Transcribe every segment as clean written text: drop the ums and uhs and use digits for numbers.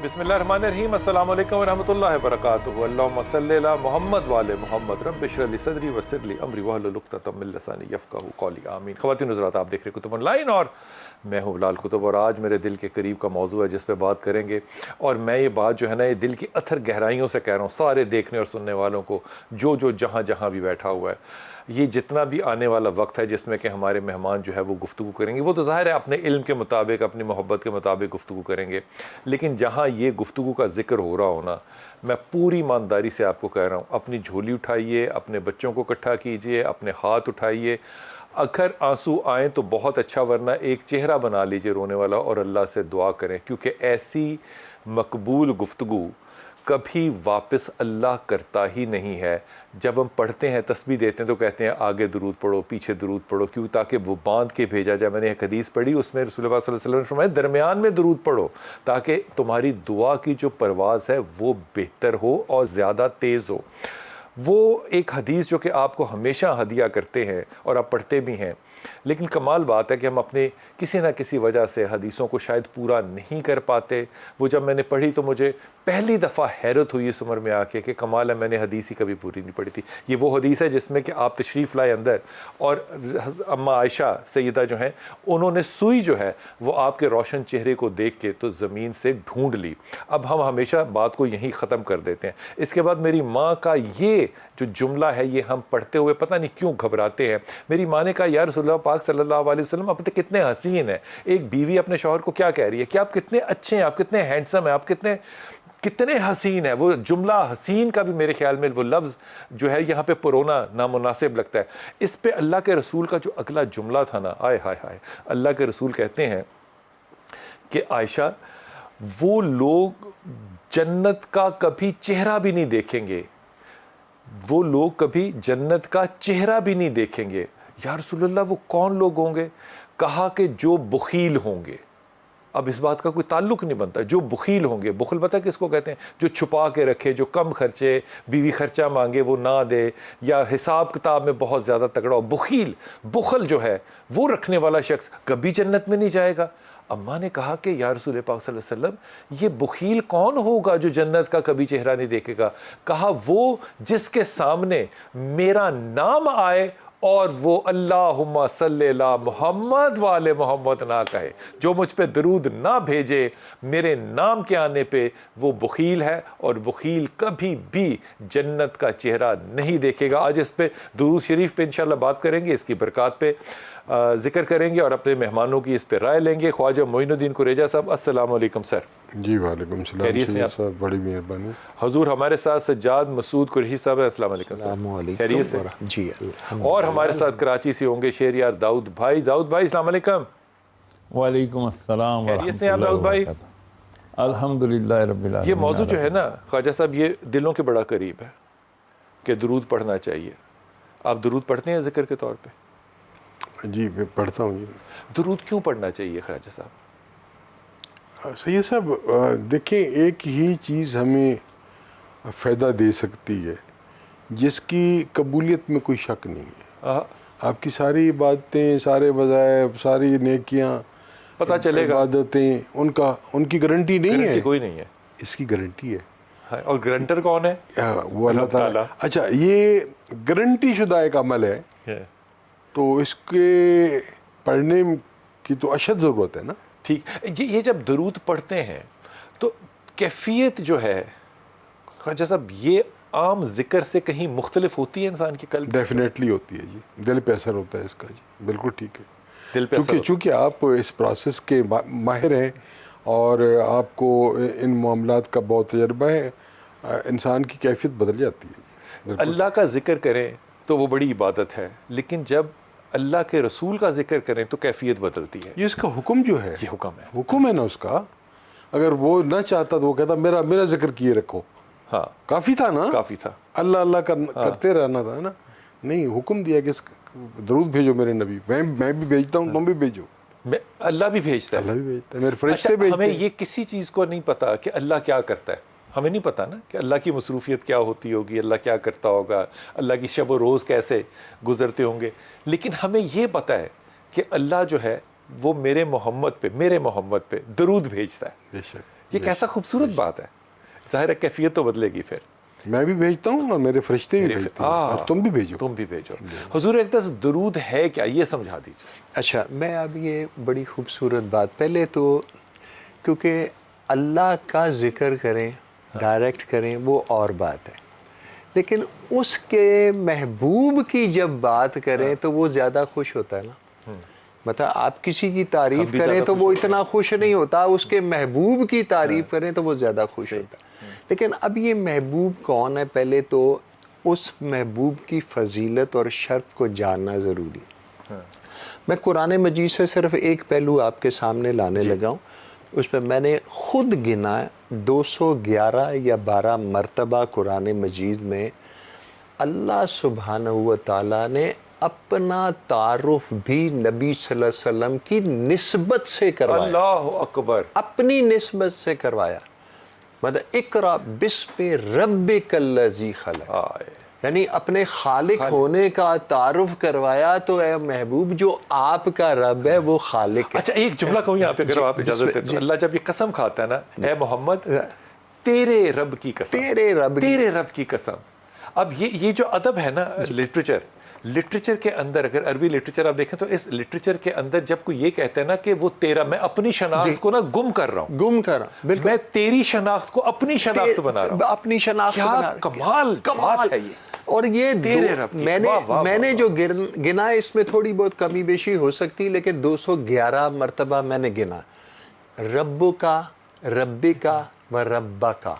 بسم اللہ الرحمن الرحیم، السلام علیکم ورحمۃ اللہ وبرکاتہ۔ اللہم صلی علی محمد وعلی محمد، رب اشرح لی صدری ویسر لی امری واحلل عقدۃ من لسانی یفقہوا قولی، آمین۔ خواتین حضرات، آپ دیکھ رہے کتب آن لائن اور میں ہوں بلال کتب، اور آج میرے دل کے قریب کا موضوع ہے جس پہ بات کریں گے، اور میں یہ بات جو ہے نا، یہ دل کی اتھر گہرائیوں سے کہہ رہا ہوں سارے دیکھنے اور سننے والوں کو، جو جہاں بھی بیٹھا ہوا ہے۔ یہ جتنا بھی آنے والا وقت ہے جس میں کہ ہمارے مہمان جو ہے وہ گفتگو کریں گے، وہ تو ظاہر ہے اپنے علم کے مطابق، اپنی محبت کے مطابق گفتگو کریں گے، لیکن جہاں یہ گفتگو کا ذکر ہو رہا ہونا، میں پوری ایمانداری سے آپ کو کہہ رہا ہوں، اپنی جھولی اٹھائیے، اپنے بچوں کو اکٹھا کیجئے، اپنے ہاتھ اٹھائیے، اگر آنسو آئیں تو بہت اچھا، ورنہ ایک چہرہ بنا لیجئے رونے والا اور اللہ سے دعا کریں، کیونکہ ایسی مقبول گفتگو کبھی واپس اللہ کرتا ہی نہیں ہے۔ جب ہم پڑھتے ہیں، تسبیح دیتے ہیں، تو کہتے ہیں آگے درود پڑھو، پیچھے درود پڑھو، کیوں؟ تاکہ وہ باندھ کے بھیجا جائے۔ میں نے ایک حدیث پڑھی، اس میں رسول اللہ صلی اللہ علیہ وسلم نے فرمایا درمیان میں درود پڑھو، تاکہ تمہاری دعا کی جو پرواز ہے وہ بہتر ہو اور زیادہ تیز ہو۔ وہ ایک حدیث جو کہ آپ کو ہمیشہ ہدیہ کرتے ہیں اور آپ پڑھتے بھی ہیں، لیکن کمال بات ہے کہ ہم اپنے کسی نہ کسی وجہ سے حدیثوں کو شاید پورا نہیں کر پاتے۔ وہ جب میں نے پڑھی تو مجھے پہلی دفعہ حیرت ہوئی اس عمر میں آ کے کہ کمال ہے، میں نے حدیث ہی کبھی پوری نہیں پڑھی تھی۔ یہ وہ حدیث ہے جس میں کہ آپ تشریف لائے اندر، اور اما عائشہ سیدہ جو ہیں، انہوں نے سوئی جو ہے وہ آپ کے روشن چہرے کو دیکھ کے تو زمین سے ڈھونڈ لی۔ اب ہم ہمیشہ بات کو یہیں ختم کر دیتے ہیں۔ اس کے بعد میری ماں کا یہ جو جملہ ہے، یہ ہم پڑھتے ہوئے پتہ نہیں کیوں گھبراتے ہیں۔ میری ماں نے کہا یا رسول اللہ پاک صلی اللہ علیہ وسلم، آپ کتنے حسین ہیں۔ ایک بیوی اپنے شوہر کو کیا کہہ رہی ہے کہ آپ کتنے اچھے ہیں، آپ کتنے ہینڈسم ہیں، آپ کتنے حسین ہیں۔ وہ جملہ حسین کا بھی میرے خیال میں وہ لفظ جو ہے یہاں پہ پرونا نامناسب لگتا ہے۔ اس پہ اللہ کے رسول کا جو اگلا جملہ تھا نا، آئے ہائے ہائے، اللہ کے رسول کہتے ہیں کہ عائشہ، وہ لوگ جنت کا کبھی چہرہ بھی نہیں دیکھیں گے، وہ لوگ کبھی جنت کا چہرہ بھی نہیں دیکھیں گے۔ یا رسول اللہ وہ کون لوگ ہوں گے؟ کہا کہ جو بخیل ہوں گے۔ اب اس بات کا کوئی تعلق نہیں بنتا، جو بخیل ہوں گے۔ بخل پتہ کس کو کہتے ہیں؟ جو چھپا کے رکھے، جو کم خرچے، بیوی خرچہ مانگے وہ نہ دے، یا حساب کتاب میں بہت زیادہ تگڑا ہو۔ بخل جو ہے وہ رکھنے والا شخص کبھی جنت میں نہیں جائے گا۔ اماں نے کہا کہ یا رسول پاک صلی اللہ علیہ وسلم، یہ بخیل کون ہوگا جو جنت کا کبھی چہرہ نہیں دیکھے گا؟ کہا وہ جس کے سامنے میرا نام آئے اور وہ اللہم صلی علی محمد وعلی محمد نہ کہے، جو مجھ پہ درود نہ بھیجے میرے نام کے آنے پہ، وہ بخیل ہے، اور بخیل کبھی بھی جنت کا چہرہ نہیں دیکھے گا۔ آج اس پہ درود شریف پہ انشاءاللہ بات کریں گے، اس کی برکات پہ ذکر کریں گے، اور اپنے مہمانوں کی اس پہ رائے لیں گے۔ خواجہ معین الدین قریجہ صاحب، السلام علیکم سر۔ جی وعلیکم السلام۔ خیریت سے صاحب بڑی مہربانی۔ حضور ہمارے ساتھ سجاد مسعود قریشی صاحب ہیں، السلام علیکم سر۔ السلام علیکم۔ خیریت سے؟ جی اور ہمارے ساتھ کراچی سے ہوں گے شہریار داؤد بھائی۔ داؤد بھائی السلام علیکم۔ وعلیکم السلام خیریت سے ہیں آپ داؤد بھائی؟ الحمدللہ رب العالمین۔ یہ موضوع جو ہے نا خواجہ صاحب، یہ دلوں کے بڑا قریب ہے کہ درود پڑھنا چاہیے۔ آپ درود پڑھتے ہیں ذکر کے طور پہ؟ جی میں پڑھتا ہوں۔ جی درود کیوں پڑھنا چاہیے خواجہ صاحب؟ سید صاحب دیکھیں، ایک ہی چیز ہمیں فائدہ دے سکتی ہے جس کی قبولیت میں کوئی شک نہیں ہے۔ آپ کی ساری عبادتیں، سارے وظائف، ساری نیکیاں، پتہ چلے گا، عبادتیں، ان کی گارنٹی نہیں ہے۔ گارنٹی کوئی نہیں ہے، اس کی گارنٹی ہے۔ اور گارنٹر کون ہے؟ وہ اللہ تعالیٰ۔ اچھا، یہ گارنٹی شدہ ایک عمل ہے، تو اس کے پڑھنے کی تو اشد ضرورت ہے نا۔ ٹھیک، یہ جب درود پڑھتے ہیں تو کیفیت جو ہے خواجہ صاحب، یہ عام ذکر سے کہیں مختلف ہوتی ہے انسان کی قلب؟ ڈیفینیٹلی ہوتی ہے جی، دل پہ اثر ہوتا ہے اس کا۔ جی بالکل ٹھیک ہے، دل پہ چونکہ آپ اس پروسیس کے ماہر ہیں اور آپ کو ان معاملات کا بہت تجربہ ہے، انسان کی کیفیت بدل جاتی ہے۔ اللہ کا ذکر کریں تو وہ بڑی عبادت ہے، لیکن جب اللہ کے رسول کا ذکر کریں تو کیفیت بدلتی ہے۔ یہ اس کا حکم جو ہے، یہ حکم ہے نا اس کا۔ اگر وہ نہ چاہتا تو وہ کہتا میرا ذکر کیے رکھو، ہاں کافی تھا نا، کافی تھا، اللہ اللہ کرتے رہنا تھا نا۔ نہیں، حکم دیا کہ درود بھیجو میرے نبی، میں بھی بھیجتا ہوں، تم بھی بھیجو۔ اللہ بھی بھیجتا ہے، اللہ بھی بھیجتا ہے، میرے فرشتے بھیجتے ہیں۔ ہمیں یہ کسی چیز کو نہیں پتا کہ اللہ کیا کرتا ہے، ہمیں نہیں پتا نا کہ اللہ کی مصروفیت کیا ہوتی ہوگی، اللہ کیا کرتا ہوگا، اللہ کی شب و روز کیسے گزرتے ہوں گے، لیکن ہمیں یہ پتا ہے کہ اللہ جو ہے وہ میرے محمد پہ درود بھیجتا ہے۔ بے شک۔ یہ کیسا خوبصورت بات ہے. ظاہر ہے کیفیت تو بدلے گی پھر. میں بھی بھیجتا ہوں اور میرے فرشتے بھی بھیجتے ہیں اور تم بھی بھیجو. تم بھی بھیجو. حضور اقدس درود ہے کیا یہ سمجھا دیجیے. اچھا میں اب یہ بڑی خوبصورت بات, پہلے تو کیونکہ اللہ کا ذکر کریں ڈائریکٹ کریں وہ اور بات ہے, لیکن اس کے محبوب کی جب بات کریں تو وہ زیادہ خوش ہوتا ہے نا. مطلب آپ کسی کی تعریف کریں تو وہ اتنا خوش نہیں ہوتا, اس کے محبوب کی تعریف کریں تو وہ زیادہ خوش ہوتا ہے. لیکن اب یہ محبوب کون ہے, پہلے تو اس محبوب کی فضیلت اور شرف کو جاننا ضروری. میں قرآن مجید سے صرف ایک پہلو آپ کے سامنے لانے لگا ہوں. اس پہ میں نے خود گنا 211 یا 12 مرتبہ قرآن مجید میں اللہ سبحانہ و تعالیٰ نے اپنا تعارف بھی نبی صلی اللہ علیہ وسلم کی نسبت سے کروایا. اللہ اکبر. اپنی نسبت سے کروایا. مطلب اقرا بسم ربک الذی خلق, یعنی اپنے خالق ہونے کا تعارف کروایا. تو اے محبوب جو آپ کا رب ہے وہ خالق ہے. اچھا ایک جملہ کہوں یہاں پہ اگر آپ اجازت ہے تو, اللہ جب یہ قسم کھاتا ہے نا, اے محمد تیرے رب کی قسم, تیرے رب کی قسم. اب یہ جو ادب ہے نا لٹریچر کے اندر, اگر عربی لٹریچر آپ دیکھیں تو اس لٹریچر کے اندر جب کوئی یہ کہتا ہے نا کہ وہ تیرا, میں اپنی شناخت کو نا گم کر رہا ہوں, میں تیری شناخت کو اپنی شناخت بنا رہا ہوں. اپنی شناخت کیا کمال بات ہے یہ. اور یہ میں نے جو گنا اس میں تھوڑی بہت کمی بیشی ہو سکتی, لیکن 211 مرتبہ میں نے گنا. رب کا, ربی کا و ربا کا,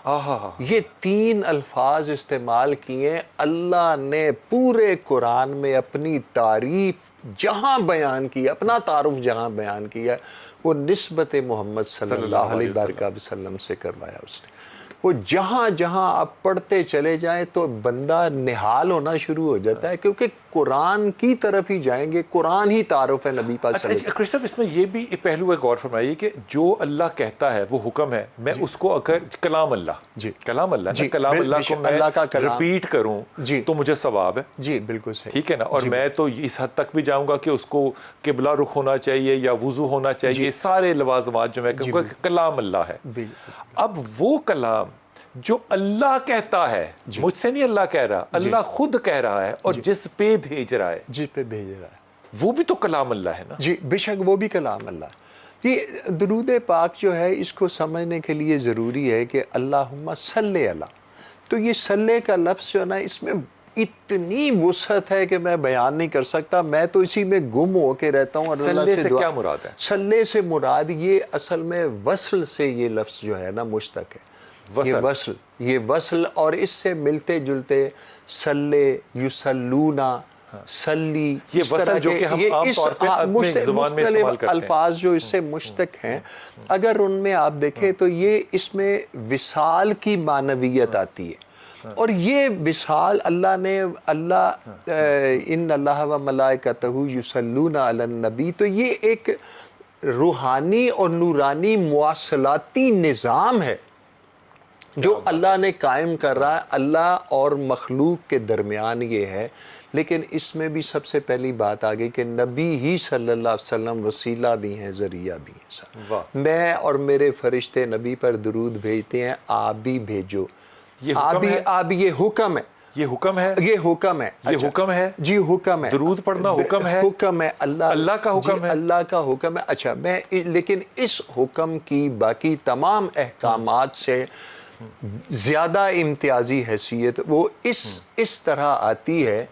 یہ 3 الفاظ استعمال کیے. اللہ نے پورے قرآن میں اپنی تعریف جہاں بیان کی, اپنا تعارف جہاں بیان کیا, وہ نسبت محمد صلی اللہ علیہ وسلم سے کروایا اس نے. وہ جہاں جہاں آپ پڑھتے چلے جائیں تو بندہ نہال ہونا شروع ہو جاتا ہے, کیونکہ قرآن کی طرف ہی جائیں گے. قرآن ہی تعارف ہے نبی پاک صلی اللہ علیہ وسلم. صاحب اس میں یہ بھی ایک پہلو ہے, غور فرمائیے کہ جو اللہ کہتا ہے وہ حکم ہے, میں اس کو اگر کلام اللہ کلام اللہ کلام اللہ کو میں ریپیٹ کروں تو مجھے ثواب ہے. جی بالکل صحیح, ٹھیک ہے نا. اور میں تو اس حد تک بھی جاؤں گا کہ اس کو قبلہ رخ ہونا چاہیے یا وضو ہونا چاہیے, سارے لوازمات جو میں کہوں گا کلام اللہ ہے. اب وہ کلام جو اللہ کہتا ہے, مجھ سے نہیں اللہ کہہ رہا, اللہ خود کہہ رہا ہے, اور جس پہ بھیج رہا ہے, وہ بھی تو کلام اللہ ہے نا. جی بے شک وہ بھی کلام اللہ. یہ درود پاک جو ہے اس کو سمجھنے کے لیے ضروری ہے کہ اللہم صلی علی, تو یہ صلی کا لفظ جو ہے نا, اس میں اتنی وسعت ہے کہ میں بیان نہیں کر سکتا. میں تو اسی میں گم ہو کے رہتا ہوں. اور صلی سے کیا مراد ہے؟ صلی سے مراد یہ اصل میں وصل سے یہ لفظ جو ہے نا مشتق ہے. یہ وصل اور اس سے ملتے جلتے صلی, یصلونا, صلی, یہ وصل جو کہ ہم عام طور پہ اپنی زبان میں استعمال کرتے ہیں, الفاظ جو اس سے مشتق ہیں, اگر ان میں آپ دیکھیں تو یہ اس میں وصال کی معنویت آتی ہے. اور یہ وصال اللہ نے, ان اللہ و ملائکتہ یصلون علی النبی, تو یہ ایک روحانی اور نورانی مواصلاتی نظام ہے جو اللہ نے قائم کر رہا ہے. اللہ اور مخلوق کے درمیان یہ ہے. لیکن اس میں بھی سب سے پہلی بات آ گئی کہ نبی ہی صلی اللہ علیہ وسلم وسیلہ بھی ہیں, ذریعہ بھی ہیں. میں اور میرے فرشتے نبی پر درود بھیجتے ہیں, آپ بھی بھیجو. آپ یہ حکم ہے, یہ حکم ہے, یہ حکم ہے, یہ حکم ہے. جی حکم ہے, درود پڑھنا حکم ہے, حکم ہے, اللہ کا حکم ہے, اللہ کا حکم ہے. اچھا میں لیکن اس حکم کی باقی تمام احکامات سے زیادہ امتیازی حیثیت وہ اس طرح آتی ہے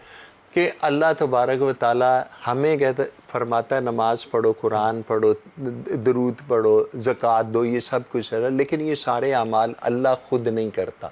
کہ اللہ تبارک و تعالی ہمیں فرماتا ہے نماز پڑھو, قرآن پڑھو, درود پڑھو, زکوٰۃ دو, یہ سب کچھ ہے, لیکن یہ سارے اعمال اللہ خود نہیں کرتا.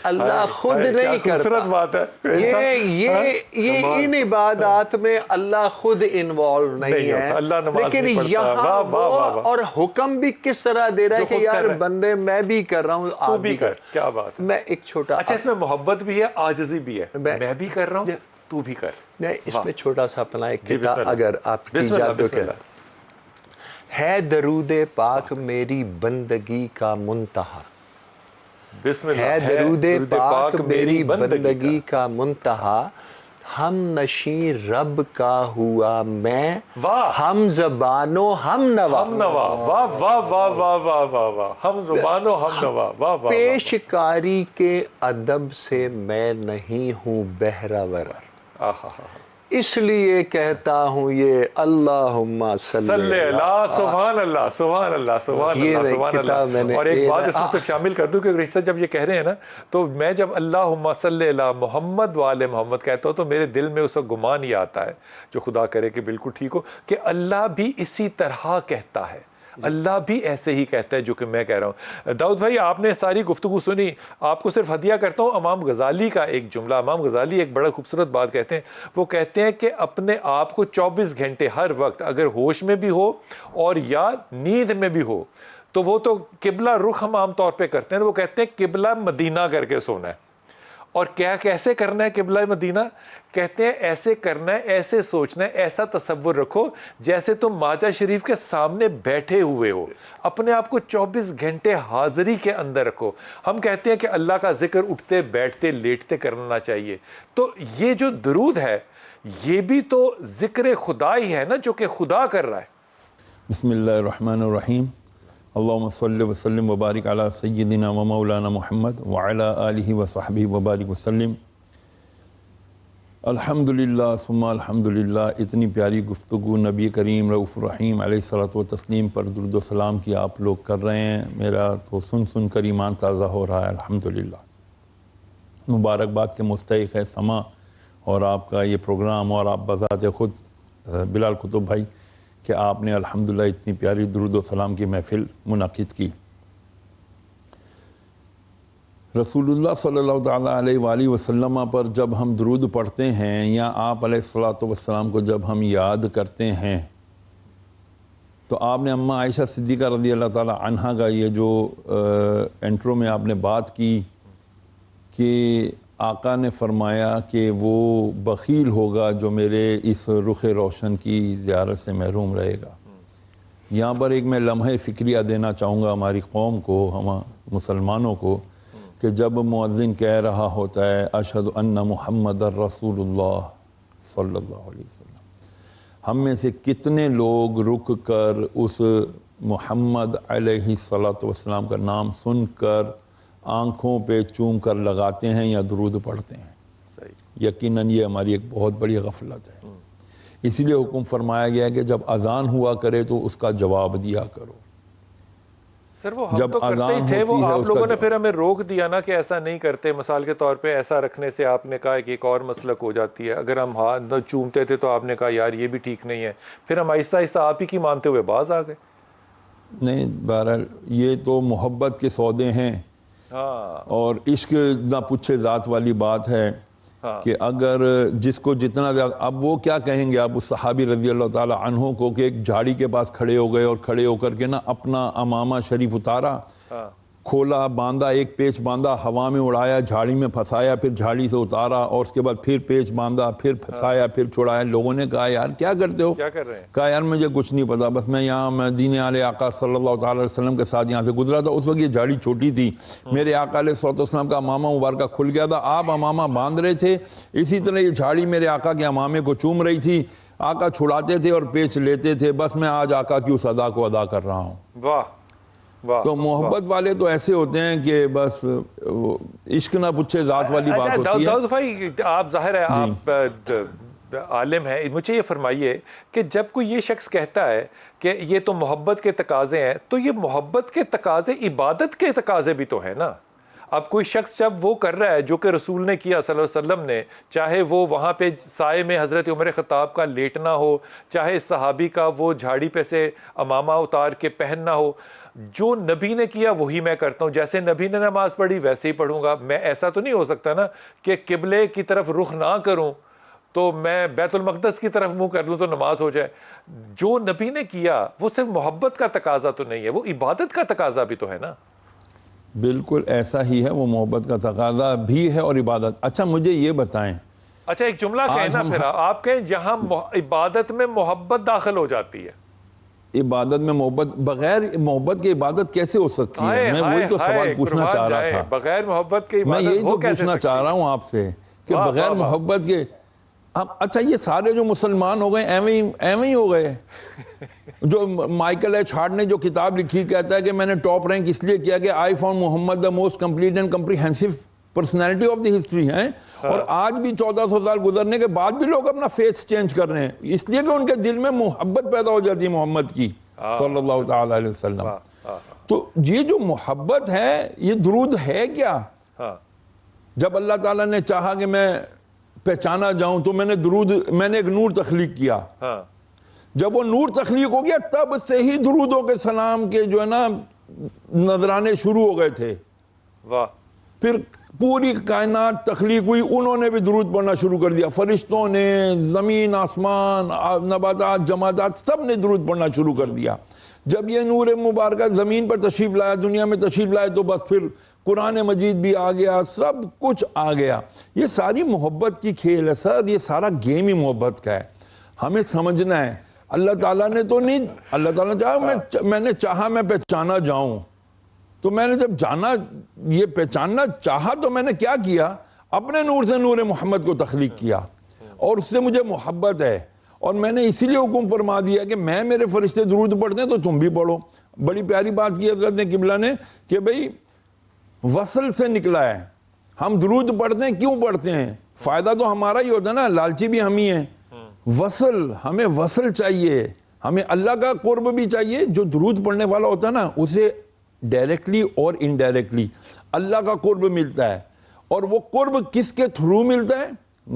اللہ خود نہیں کرتا. یہ ان عبادات میں اللہ خود انوالو نہیں ہے, لیکن یہاں وہ اور حکم بھی کس طرح دے رہا ہے کہ یار بندے میں بھی کر رہا ہوں, آپ بھی کر. کیا بات ہے. میں ایک چھوٹا, اچھا اس میں محبت بھی ہے, عاجزی بھی ہے, میں بھی کر رہا ہوں, تو بھی کر. اس میں چھوٹا سا اپنا ایک کتاب اگر آپ کی اجازت ہے, درود پاک میری بندگی کا منتہا, ہے درود پاک میری بندگی کا منتہا, ہم نشیں رب کا ہوا میں، واہ ہم زبانو ہم نوا، ہم نوا، واہ واہ واہ واہ واہ واہ واہ، ہم زبانو ہم نوا، واہ واہ، پیش کاری کے ادب سے میں نہیں ہوں بہراور، اس لیے کہتا ہوں یہ اللہم صلی اللہ، سبحان اللہ سبحان اللہ سبحان یہ اللہ سبحان کتاب میں اللہ۔ نے اور ایک بات اس میں صرف شامل کر دوں کہ رشتہ جب یہ کہہ رہے ہیں نا، تو میں جب اللہم صلی اللہ محمد وآل محمد کہتا ہوں تو میرے دل میں اس وقت گمان یہ آتا ہے، جو خدا کرے کہ بالکل ٹھیک ہو، کہ اللہ بھی اسی طرح کہتا ہے، اللہ بھی ایسے ہی کہتا ہے جو کہ میں کہہ رہا ہوں۔ داؤد بھائی آپ نے ساری گفتگو سنی، آپ کو صرف ہدیہ کرتا ہوں امام غزالی کا ایک جملہ۔ امام غزالی ایک بڑا خوبصورت بات کہتے ہیں، وہ کہتے ہیں کہ اپنے آپ کو 24 گھنٹے ہر وقت اگر ہوش میں بھی ہو اور یا نیند میں بھی ہو تو وہ تو قبلہ رخ ہم عام طور پہ کرتے ہیں، وہ کہتے ہیں قبلہ مدینہ کر کے سونا ہے۔ اور کیا کیسے کرنا ہے قبلہ مدینہ؟ کہتے ہیں ایسے کرنا ہے، ایسے سوچنا ہے، ایسا تصور رکھو جیسے تم ماجہ شریف کے سامنے بیٹھے ہوئے ہو، اپنے آپ کو 24 گھنٹے حاضری کے اندر رکھو۔ ہم کہتے ہیں کہ اللہ کا ذکر اٹھتے بیٹھتے لیٹتے کرنا چاہیے، تو یہ جو درود ہے یہ بھی تو ذکر خدا ہی ہے نا، جو کہ خدا کر رہا ہے۔ بسم اللہ الرحمن الرحیم، اللہم صلی وسلم وبارک علی سیدنا و مولانا محمد وعلی آلہ وصحبہ وبارک وسلم۔ الحمدللہ ثم الحمدللہ، اتنی پیاری گفتگو نبی کریم رؤوف الرحیم علیہ الصلوۃ والتسلیم پر درود و سلام کی آپ لوگ کر رہے ہیں، میرا تو سن کر ایمان تازہ ہو رہا ہے۔ الحمدللہ مبارکباد کے مستحق ہے سما اور آپ کا یہ پروگرام، اور آپ بذات خود بلال قطب بھائی کہ آپ نے الحمدللہ اتنی پیاری درود و سلام کی محفل منعقد کی۔ رسول اللہ صلی اللہ تعالیٰ علیہ وآلہ وسلم پر جب ہم درود پڑھتے ہیں یا آپ علیہ الصلوۃ والسلام کو جب ہم یاد کرتے ہیں تو آپ نے اماں عائشہ صدیقہ رضی اللہ تعالیٰ عنہا کا یہ جو انٹرو میں آپ نے بات کی کہ آقا نے فرمایا کہ وہ بخیل ہوگا جو میرے اس رخ روشن کی زیارت سے محروم رہے گا۔ یہاں پر ایک میں لمحہ فکریہ دینا چاہوں گا ہماری قوم کو، ہم مسلمانوں کو، کہ جب مؤذن کہہ رہا ہوتا ہے اشہد ان محمد الرسول اللہ صلی اللہ علیہ وسلم، ہم میں سے کتنے لوگ رک کر اس محمد علیہ الصلوۃ والسلام کا نام سن کر آنکھوں پہ چوم کر لگاتے ہیں یا درود پڑھتے ہیں؟ صحیح، یقیناً یہ ہماری ایک بہت بڑی غفلت ہے۔ اسی لیے حکم فرمایا گیا ہے کہ جب اذان ہوا کرے تو اس کا جواب دیا کرو۔ سر وہ ہم جب تو کرتے ہی اذان تھے، وہ ہوتی ہے آپ اس کا لوگوں نے جواب۔ پھر ہمیں روک دیا نا کہ ایسا نہیں کرتے۔ مثال کے طور پہ ایسا رکھنے سے آپ نے کہا کہ ایک اور مسلک ہو جاتی ہے، اگر ہم ہاتھ چومتے تھے تو آپ نے کہا یار یہ بھی ٹھیک نہیں ہے، پھر ہم آہستہ آہستہ آپ ہی کی مانتے ہوئے باز آ گئے۔ نہیں، بہرحال یہ تو محبت کے سودے ہیں، اور عشق نہ پوچھے ذات والی بات ہے کہ اگر جس کو جتنا زیادہ، اب وہ کیا کہیں گے آپ اس صحابی رضی اللہ تعالی عنہ کو کہ ایک جھاڑی کے پاس کھڑے ہو گئے اور کھڑے ہو کر کے نا اپنا امامہ شریف اتارا، کھولا، باندھا، ایک پیچ باندھا، ہوا میں اڑایا، جھاڑی میں پھنسایا، پھر جھاڑی سے اتارا اور اس کے بعد پھر پیچ باندھا، پھر پھنسایا، پھر چھڑایا۔ لوگوں نے کہا یار کیا کرتے ہو؟ کیا کر رہے ہیں؟ کہا یار مجھے کچھ نہیں پتا، بس میں یہاں مدینے والے آقا صلی اللہ تعالی علیہ وسلم کے ساتھ یہاں سے گزرا تھا، اس وقت یہ جھاڑی چھوٹی تھی، میرے آقا علیہ الصلوۃ والسلام کا امامہ مبارکہ کھل گیا تھا، آپ امامہ باندھ رہے تھے، اسی طرح یہ جھاڑی میرے آقا کے امامے کو چوم رہی تھی، آقا چھڑاتے تھے اور پیچ لیتے تھے، بس میں آج آقا کی اس ادا کو ادا کر رہا ہوں۔ واہ واہ، تو محبت والے تو ایسے ہوتے ہیں کہ بس عشق نہ پوچھے ذات والی بات ہوتی ہے۔ داؤد بھائی آپ ظاہر ہے آپ عالم ہیں، مجھے یہ فرمائیے کہ جب کوئی یہ شخص کہتا ہے کہ یہ تو محبت کے تقاضے ہیں، تو یہ محبت کے تقاضے عبادت کے تقاضے بھی تو ہیں نا۔ اب کوئی شخص جب وہ کر رہا ہے جو کہ رسول نے کیا صلی اللہ علیہ وسلم نے، چاہے وہ وہاں پہ سائے میں حضرت عمر خطاب کا لیٹنا ہو، چاہے صحابی کا وہ جھاڑی پہ سے امامہ اتار کے پہننا ہو، جو نبی نے کیا وہی میں کرتا ہوں، جیسے نبی نے نماز پڑھی ویسے ہی پڑھوں گا۔ میں ایسا تو نہیں ہو سکتا نا کہ قبلے کی طرف رخ نہ کروں تو میں بیت المقدس کی طرف منہ کر لوں تو نماز ہو جائے۔ جو نبی نے کیا وہ صرف محبت کا تقاضا تو نہیں ہے، وہ عبادت کا تقاضا بھی تو ہے نا۔ بالکل ایسا ہی ہے، وہ محبت کا تقاضا بھی ہے اور عبادت۔ اچھا مجھے یہ بتائیں، اچھا ایک جملہ کہنا پھر آپ کہیں جہاں عبادت میں محبت داخل ہو جاتی ہے۔ عبادت میں محبت، بغیر محبت کی عبادت کیسے ہو سکتی ہے؟ میں وہی تو سوال پوچھنا چاہ رہا تھا، بغیر محبت کی میں عبادت یہی ہو تو کیسے پوچھنا سکتی چاہ رہا ہوں آپ سے کہ بغیر محبت کے اب اچھا یہ سارے جو مسلمان ہو گئے ایویں ہی ہو گئے. جو مائیکل ایچ ہارٹ نے جو کتاب لکھی کہتا ہے کہ میں نے ٹاپ رینک اس لیے کیا کہ I found Muhammad the most complete and comprehensive personality of the history ہیں. اور آج بھی 1400 سال گزرنے کے بعد بھی لوگ اپنا فیتھ چینج کر رہے ہیں اس لیے کہ ان کے دل میں محبت پیدا ہو جاتی ہے محمد کی صلی اللہ تعالی علیہ وسلم. تو یہ جو محبت ہے یہ درود ہے کیا؟ جب اللہ تعالیٰ نے چاہا کہ میں پہچانا جاؤں تو میں نے ایک نور تخلیق کیا. جب وہ نور تخلیق ہو گیا تب سے ہی درودوں کے سلام کے جو ہے نا نذرانے شروع ہو گئے تھے. واہ. پھر پوری کائنات تخلیق ہوئی انہوں نے بھی درود پڑھنا شروع کر دیا. فرشتوں نے، زمین آسمان، نباتات، جمادات سب نے درود پڑھنا شروع کر دیا. جب یہ نور مبارکہ زمین پر تشریف لایا، دنیا میں تشریف لائے تو بس پھر قرآن مجید بھی آ گیا، سب کچھ آ گیا. یہ ساری محبت کی کھیل ہے سر، یہ سارا گیم ہی محبت کا ہے. ہمیں سمجھنا ہے اللہ تعالیٰ نے تو نہیں، اللہ تعالیٰ نے چاہا میں نے چاہا میں پہچانا جاؤں تو میں نے جب جانا یہ پہچاننا چاہا تو میں نے کیا کیا؟ اپنے نور سے نور محمد کو تخلیق کیا اور اس سے مجھے محبت ہے اور میں نے اسی لیے حکم فرما دیا کہ میں میرے فرشتے درود پڑھتے ہیں تو تم بھی پڑھو. بڑی پیاری بات کی حضرت نے قبلہ نے کہ بھئی وصل سے نکلا ہے. ہم درود پڑھتے ہیں کیوں پڑھتے ہیں؟ فائدہ تو ہمارا ہی ہوتا ہے نا، لالچی بھی ہم ہی ہیں. وصل، ہمیں وصل چاہیے، ہمیں اللہ کا قرب بھی چاہیے. جو درود پڑھنے والا ہوتا ہے نا اسے ڈائریکٹلی اور انڈائریکٹلی اللہ کا قرب ملتا ہے. اور وہ قرب کس کے تھرو ملتا ہے؟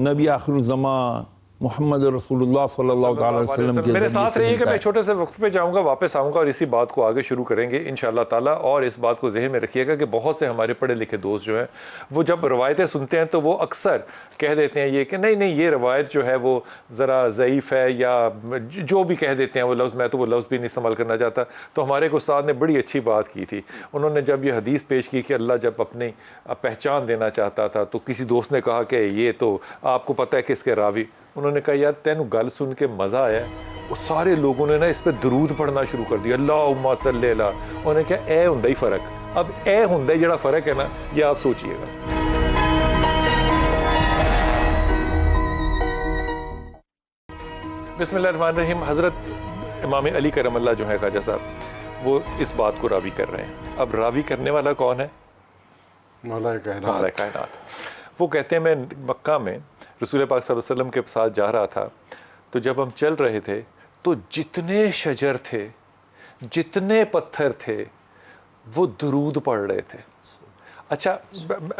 نبی آخر الزمان محمد رسول اللہ صلی اللہ تعالی علیہ وسلم کے. میرے ساتھ رہیے کہ میں چھوٹے سے وقت پہ جاؤں گا، واپس آؤں گا اور اسی بات کو آگے شروع کریں گے انشاءاللہ تعالیٰ. اور اس بات کو ذہن میں رکھیے گا کہ بہت سے ہمارے پڑھے لکھے دوست جو ہیں وہ جب روایتیں سنتے ہیں تو وہ اکثر کہہ دیتے ہیں یہ کہ نہیں یہ روایت جو ہے وہ ذرا ضعیف ہے، یا جو بھی کہہ دیتے ہیں وہ لفظ، میں تو وہ لفظ بھی نہیں استعمال کرنا چاہتا. تو ہمارے ایک استاد نے بڑی اچھی بات کی تھی. انہوں نے جب یہ حدیث پیش کی کہ اللہ جب اپنی پہچان دینا چاہتا تھا تو کسی دوست نے کہا کہ یہ تو آپ کو پتہ ہے کس کے راوی. انہوں نے کہا یار تینوں گل سن کے مزہ آیا ہے. وہ سارے لوگوں نے نا اس پہ درود پڑھنا شروع کر دیا، اللہم صلی علی. انہوں نے کہا اے ہوندا ہی فرق. اب اے ہوندا ہی جڑا فرق ہے نا یہ آپ سوچئے گا. بسم اللہ الرحمن الرحیم. حضرت امام علی کرم اللہ جو ہے خواجہ صاحب وہ اس بات کو راوی کر رہے ہیں. اب راوی کرنے والا کون ہے؟ مولا کائنات. وہ کہتے ہیں میں مکہ میں رسول پاک صلی اللہ علیہ وسلم کے ساتھ جا رہا تھا تو جب ہم چل رہے تھے تو جتنے شجر تھے، جتنے پتھر تھے وہ درود پڑھ رہے تھے. اچھا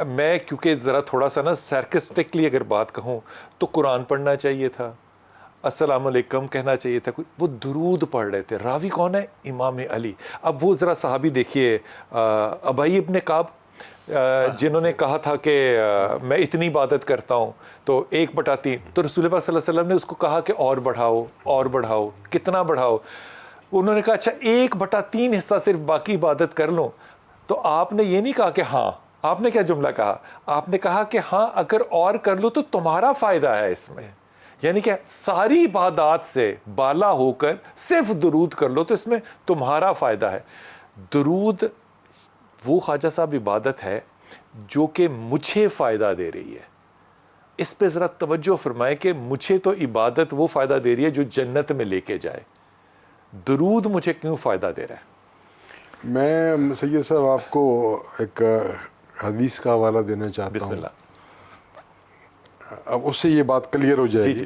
میں کیونکہ ذرا تھوڑا سا نا سارکسٹکلی اگر بات کہوں تو قرآن پڑھنا چاہیے تھا، السلام علیکم کہنا چاہیے تھا. وہ درود پڑھ رہے تھے. راوی کون ہے؟ امام علی. اب وہ ذرا صحابی دیکھیے ابی ابن کعب جنہوں نے کہا تھا کہ میں اتنی عبادت کرتا ہوں تو 1/3. تو رسول پاک صلی اللہ علیہ وسلم نے اس کو کہا کہ اور بڑھاؤ اور بڑھاؤ. کتنا بڑھاؤ؟ انہوں نے کہا اچھا 1/3 حصہ صرف باقی عبادت کر لوں. تو آپ نے یہ نہیں کہا کہ ہاں. آپ نے کیا جملہ کہا؟ آپ نے کہا کہ ہاں اگر اور کر لو تو تمہارا فائدہ ہے اس میں. یعنی کہ ساری عبادات سے بالا ہو کر صرف درود کر لو تو اس میں تمہارا فائدہ ہے. درود وہ خواجہ صاحب عبادت ہے جو کہ مجھے فائدہ دے رہی ہے. اس پہ ذرا توجہ فرمائے کہ مجھے تو عبادت وہ فائدہ دے رہی ہے جو جنت میں لے کے جائے. درود مجھے کیوں فائدہ دے رہا ہے؟ میں سید صاحب آپ کو ایک حدیث کا حوالہ دینا چاہتا ہوں. بسم اللہ. اب اس سے یہ بات کلیئر ہو جائے گی.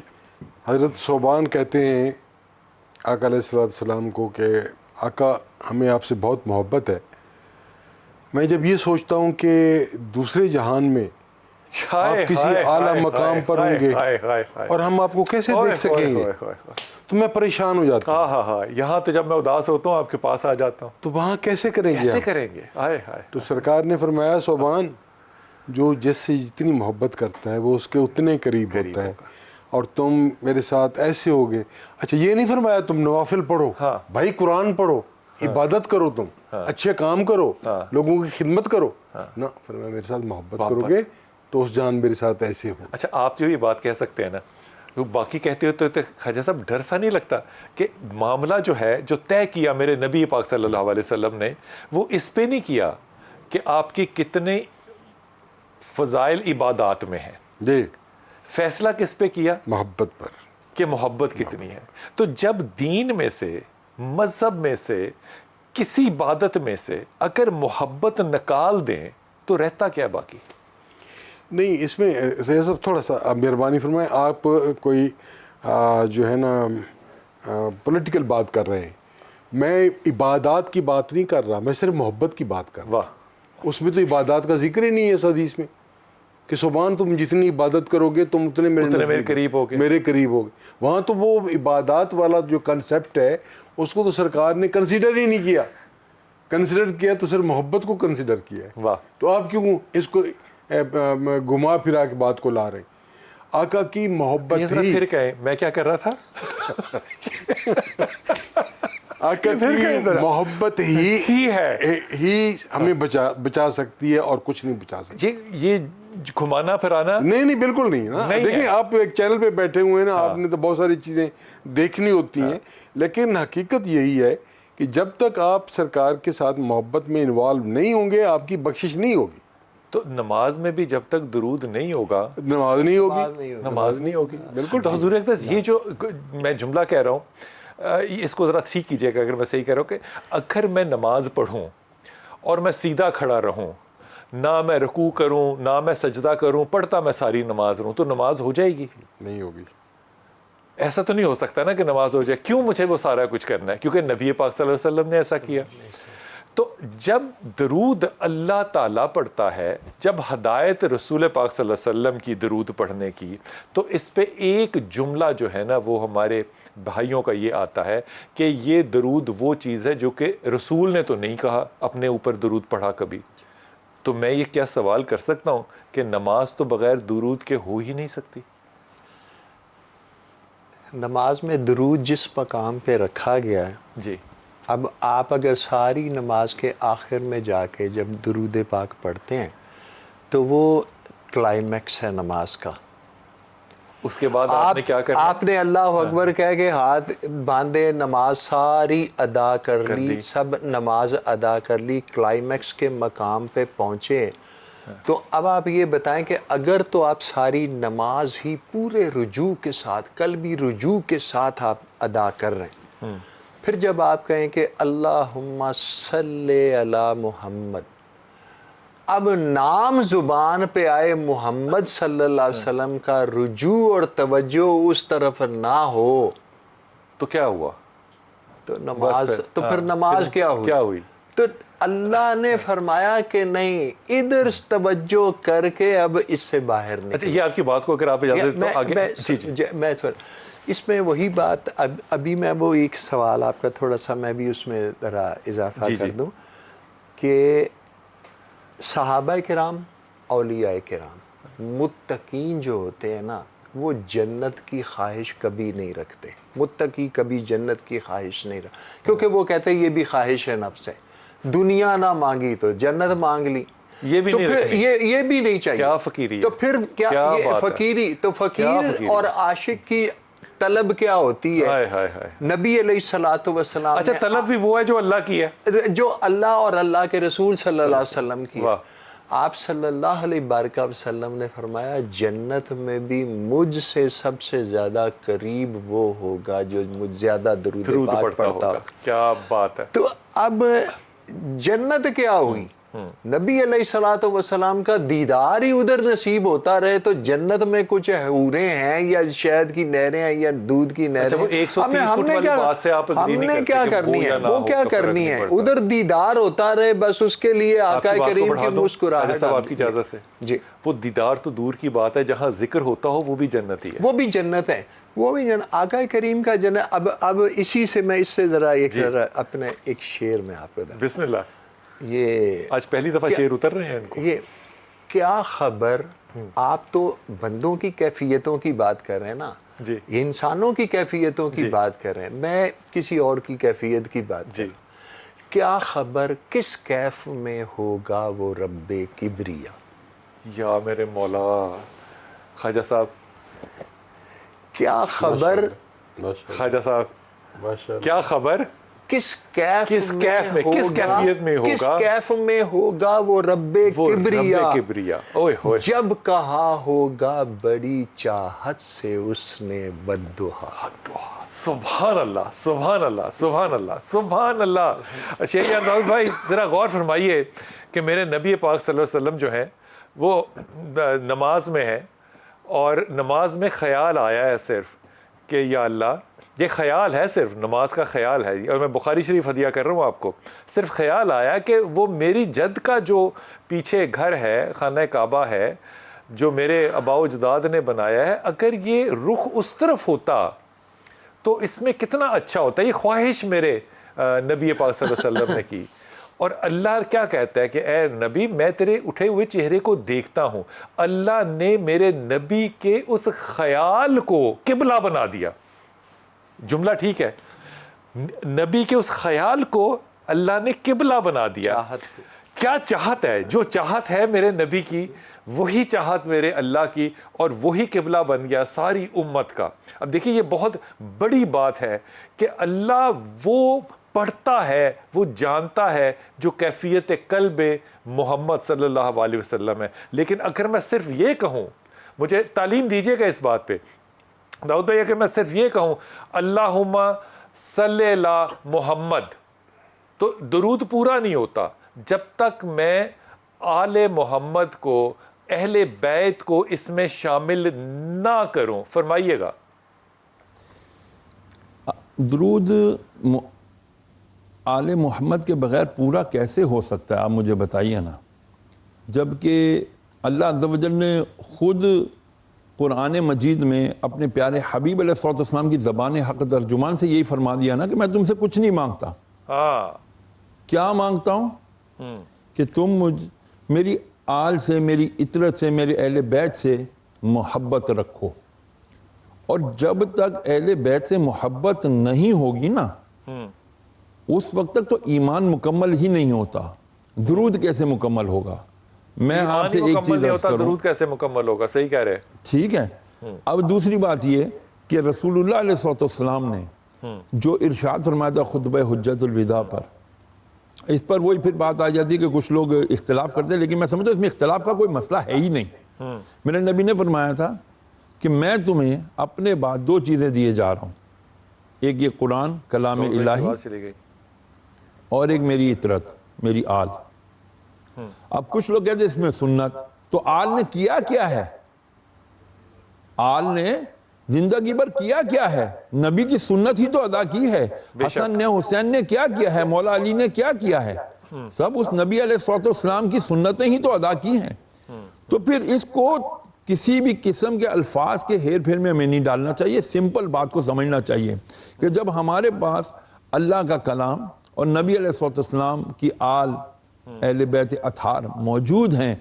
حضرت صوبان کہتے ہیں آقا علیہ السلام کو کہ آقا ہمیں آپ سے بہت محبت ہے. میں جب یہ سوچتا ہوں کہ دوسرے جہان میں آپ کسی اعلیٰ مقام پر ہوں گے اور ہم آپ کو کیسے دیکھ سکیں گے تو میں پریشان ہو جاتا ہوں. ہاں یہاں تو جب میں اداس ہوتا ہوں آپ کے پاس آ جاتا ہوں تو وہاں کیسے کریں گے؟ تو سرکار نے فرمایا صوبان جو جس سے جتنی محبت کرتا ہے وہ اس کے اتنے قریب ہوتا ہے اور تم میرے ساتھ ایسے ہوگے. اچھا یہ نہیں فرمایا تم نوافل پڑھو بھائی، قرآن پڑھو، عبادت کرو، تم اچھے کام کرو، لوگوں کی خدمت کرو نا. فرمایا میرے ساتھ محبت کرو گے تو اس جان میرے ساتھ ایسے ہو. اچھا آپ جو یہ بات کہہ سکتے ہیں نا وہ باقی کہتے ہو تو خواجہ صاحب ڈر سا نہیں لگتا کہ معاملہ جو ہے جو طے کیا میرے نبی پاک صلی اللہ علیہ وسلم نے وہ اس پہ نہیں کیا کہ آپ کی کتنے فضائل عبادات میں ہیں. جی فیصلہ کس پہ کیا؟ محبت پر، کہ محبت کتنی ہے. تو جب دین میں سے، مذہب میں سے، کسی عبادت میں سے اگر محبت نکال دیں تو رہتا کیا باقی؟ نہیں اس میں سید صاحب تھوڑا سا مہربانی فرمائیں، آپ کوئی جو ہے نا پولیٹیکل بات کر رہے ہیں، میں عبادات کی بات نہیں کر رہا، میں صرف محبت کی بات کر رہا. واہ، اس میں تو عبادات کا ذکر ہی نہیں ہے اس حدیث میں کہ سبحان تم جتنی عبادت کرو گے تم اتنے میرے قریب ہوگے، میرے قریب ہوگے. وہاں تو وہ عبادات والا جو کنسیپٹ ہے اس کو تو سرکار نے کنسیڈر ہی نہیں کیا. کنسیڈر کیا تو صرف محبت کو کنسیڈر کیا ہے. واہ، تو آپ کیوں اس کو گھما پھرا کے بات کو لا رہے ہیں؟ آقا کی محبت ہی، پھر کہیں میں کیا کر رہا تھا؟ آقا کی محبت ہی ہے، ہی ہمیں بچا سکتی ہے اور کچھ نہیں بچا سکتی. یہ گھمانا پھرانا نہیں بالکل نہیں نا. دیکھیں آپ ایک چینل پہ بیٹھے ہوئے ہیں نا، آپ نے تو بہت ساری چیزیں دیکھنی ہوتی ہیں، لیکن حقیقت یہی ہے کہ جب تک آپ سرکار کے ساتھ محبت میں انوالو نہیں ہوں گے آپ کی بخشش نہیں ہوگی. تو نماز میں بھی جب تک درود نہیں ہوگا نماز نہیں ہوگی، نماز نہیں ہوگی. بالکل. تو حضور اقدس یہ جو میں جملہ کہہ رہا ہوں اس کو ذرا ٹھیک کیجئے گا اگر میں صحیح کہہ رہا ہوں، کہ اگر میں نماز پڑھوں اور میں سیدھا کھڑا رہوں، نہ میں رکوع کروں نہ میں سجدہ کروں، پڑھتا میں ساری نماز رہوں، تو نماز ہو جائے گی؟ نہیں ہوگی. ایسا تو نہیں ہو سکتا نا کہ نماز ہو جائے. کیوں مجھے وہ سارا کچھ کرنا ہے؟ کیونکہ نبی پاک صلی اللہ علیہ وسلم نے ایسا کیا. تو جب درود اللہ تعالیٰ پڑھتا ہے، جب ہدایت رسول پاک صلی اللہ علیہ وسلم کی درود پڑھنے کی، تو اس پہ ایک جملہ جو ہے نا وہ ہمارے بھائیوں کا یہ آتا ہے کہ یہ درود وہ چیز ہے جو کہ رسول نے تو نہیں کہا اپنے اوپر درود پڑھا کبھی. تو میں یہ کیا سوال کر سکتا ہوں کہ نماز تو بغیر درود کے ہو ہی نہیں سکتی؟ نماز میں درود جس مقام پہ رکھا گیا ہے، جی، اب آپ اگر ساری نماز کے آخر میں جا کے جب درود پاک پڑھتے ہیں تو وہ کلائمیکس ہے نماز کا. اس کے بعد آپ نے کیا کرنا؟ آپ نے اللہ اکبر کہہ کے ہاتھ باندھے، نماز ساری ادا کر لی، سب نماز ادا کر لی، کلائمیکس کے مقام پہ پہنچے. تو اب آپ یہ بتائیں کہ اگر تو آپ ساری نماز ہی پورے رجوع کے ساتھ، قلبی رجوع کے ساتھ آپ ادا کر رہے ہیں، پھر جب آپ کہیں کہ اللہم صلی علی محمد، اب نام زبان پہ آئے محمد صلی اللہ علیہ وسلم کا رجوع اور توجہ اس طرف نہ ہو تو کیا ہوا؟ تو نماز، تو پھر نماز کیا ہوئی؟ تو اللہ نے فرمایا کہ نہیں، ادھر توجہ کر کے اب اس سے باہر نکل. اچھا، یہ آپ کی بات کو اگر آپ اجازت تو آگے میں اس میں وہی بات ابھی میں وہ ایک سوال آپ کا تھوڑا سا میں بھی اس میں ذرا اضافہ کر دوں کہ صحابہ کرام، اولیاء کرام، متقین جو ہوتے ہیں نا وہ جنت کی خواہش کبھی نہیں رکھتے. متقی کبھی جنت کی خواہش نہیں رکھتے کیونکہ وہ کہتے ہیں یہ بھی خواہش نفس ہے، دنیا نہ مانگی تو جنت مانگ لی، یہ بھی نہیں، یہ بھی نہیں چاہیے. کیا فقیری، تو پھر کیا فقیری؟ تو فقیر اور عاشق کی طلب کیا ہوتی ہے؟ نبی علیہ الصلوۃ والسلام، اچھا طلب بھی وہ ہے جو اللہ کی ہے، جو اللہ اور اللہ کے رسول صلی اللہ علیہ وسلم کی ہے. آپ صلی اللہ علیہ وآلہ وسلم نے فرمایا جنت میں بھی مجھ سے سب سے زیادہ قریب وہ ہوگا جو مجھ زیادہ درود پاک پڑھتا ہوگا. کیا بات ہے. تو اب جنت کیا ہوئی؟ نبی علیہ الصلوۃ والسلام کا دیدار ہی ادھر نصیب ہوتا رہے تو جنت میں کچھ حوریں ہیں یا شہد کی نہریں ہیں یا دودھ کی نہریں ہیں، ہم نے کیا کرنی ہے؟ وہ کیا کرنی ہے؟ ادھر دیدار ہوتا رہے بس، اس کے لیے آقا کریم کی مسکراہٹ. آپ کی اجازت سے جی، وہ دیدار تو دور کی بات ہے، جہاں ذکر ہوتا ہو وہ بھی جنت ہی ہے، وہ بھی جنت ہے، وہ بھی جنت. آقا کریم کا جنت. اب اسی سے میں اس سے ذرا اپنے ایک شعر میں آپ کو بسم اللہ. یہ آج پہلی دفعہ شعر اتر رہے ہیں ان کو. یہ کیا خبر، آپ تو بندوں کی کیفیتوں کی بات کر رہے ہیں نا، جی، یہ انسانوں کی کیفیتوں کی بات کر رہے ہیں، میں کسی اور کی کیفیت کی بات کر رہا ہوں. کیا خبر کس کیف میں ہوگا وہ رب کبریا. یا میرے مولا خواجہ صاحب، کیا خبر خواجہ صاحب کیا خبر کس کیف میں ہوگا، کس کیفیت میں ہوگا، کس کیف میں ہوگا وہ رب کبریا، اوئے ہوئے، جب کہا ہوگا بڑی چاہت سے اس نے بددعا۔ سبحان اللہ سبحان اللہ سبحان اللہ سبحان اللہ۔ شیخ انداز بھائی ذرا غور فرمائیے کہ میرے نبی پاک صلی اللہ علیہ وسلم جو ہیں وہ نماز میں ہیں اور نماز میں خیال آیا ہے صرف کہ یا اللہ، یہ خیال ہے، صرف نماز کا خیال ہے، اور میں بخاری شریف ہدیہ کر رہا ہوں آپ کو، صرف خیال آیا کہ وہ میری جد کا جو پیچھے گھر ہے، خانہ کعبہ ہے، جو میرے آباء و اجداد نے بنایا ہے، اگر یہ رخ اس طرف ہوتا تو اس میں کتنا اچھا ہوتا ہے۔ یہ خواہش میرے نبی پاک صلی اللہ علیہ وسلم نے کی، اور اللہ کیا کہتا ہے کہ اے نبی میں تیرے اٹھے ہوئے چہرے کو دیکھتا ہوں۔ اللہ نے میرے نبی کے اس خیال کو قبلہ بنا دیا۔ جملہ ٹھیک ہے، نبی کے اس خیال کو اللہ نے قبلہ بنا دیا۔ کیا چاہت ہے، جو چاہت ہے میرے نبی کی وہی چاہت میرے اللہ کی، اور وہی قبلہ بن گیا ساری امت کا۔ اب دیکھیے یہ بہت بڑی بات ہے کہ اللہ وہ پڑھتا ہے، وہ جانتا ہے جو کیفیت قلب محمد صلی اللہ علیہ وسلم ہے۔ لیکن اگر میں صرف یہ کہوں، مجھے تعلیم دیجیے گا اس بات پہ داؤد بھائی، کہ میں صرف یہ کہوں اللہم صلی اللہ محمد، تو درود پورا نہیں ہوتا جب تک میں آل محمد کو، اہل بیت کو اس میں شامل نہ کروں۔ فرمائیے گا۔ درود آل محمد کے بغیر پورا کیسے ہو سکتا ہے، آپ مجھے بتائیے نا، جبکہ اللہ عز و جل نے خود قرآن مجید میں اپنے پیارے حبیب علیہ السلام کی زبان حق ترجمان سے یہی فرما دیا نا کہ میں تم سے کچھ نہیں مانگتا۔ کیا مانگتا ہوں؟ کہ تم میری آل سے، میری اطرت سے، میرے اہل بیت سے محبت رکھو، اور جب تک اہل بیت سے محبت نہیں ہوگی نا اس وقت تک تو ایمان مکمل ہی نہیں ہوتا۔ درود کیسے مکمل ہوگا؟ میں آپ سے ایک چیز عرض کروں، درود کیسے مکمل ہوگا؟ صحیح کہہ رہے ہیں، ٹھیک ہے۔ اب دوسری بات یہ کہ رسول اللہ علیہ السلام نے جو ارشاد فرمایا تھا خطبہ حجت الوداع پر، اس پر وہی پھر بات آ جاتی ہے کہ کچھ لوگ اختلاف کرتے ہیں، لیکن میں سمجھتا ہوں اس میں اختلاف کا کوئی مسئلہ ہے ہی نہیں۔ میرے نبی نے فرمایا تھا کہ میں تمہیں اپنے بعد دو چیزیں دیے جا رہا ہوں، ایک یہ قرآن کلام الہی، اور ایک میری اطرت، میری آل۔ اب کچھ لوگ کہتے ہیں اس میں سنت، تو آل نے کیا کیا ہے؟ آل نے زندگی بھر کیا کیا ہے؟ نبی کی سنت ہی تو ادا کی ہے۔ حسن نے، حسین نے کیا کیا ہے؟ مولا علی نے کیا کیا ہے؟ سب اس نبی علیہ السلام کی سنتیں ہی تو ادا کی ہیں۔ تو پھر اس کو کسی بھی قسم کے الفاظ کے ہیر پھیر میں ہمیں نہیں ڈالنا چاہیے، سمپل بات کو سمجھنا چاہیے کہ جب ہمارے پاس اللہ کا کلام اور نبی علیہ السلام کی آل، اہل بیت اطہار موجود ہیں،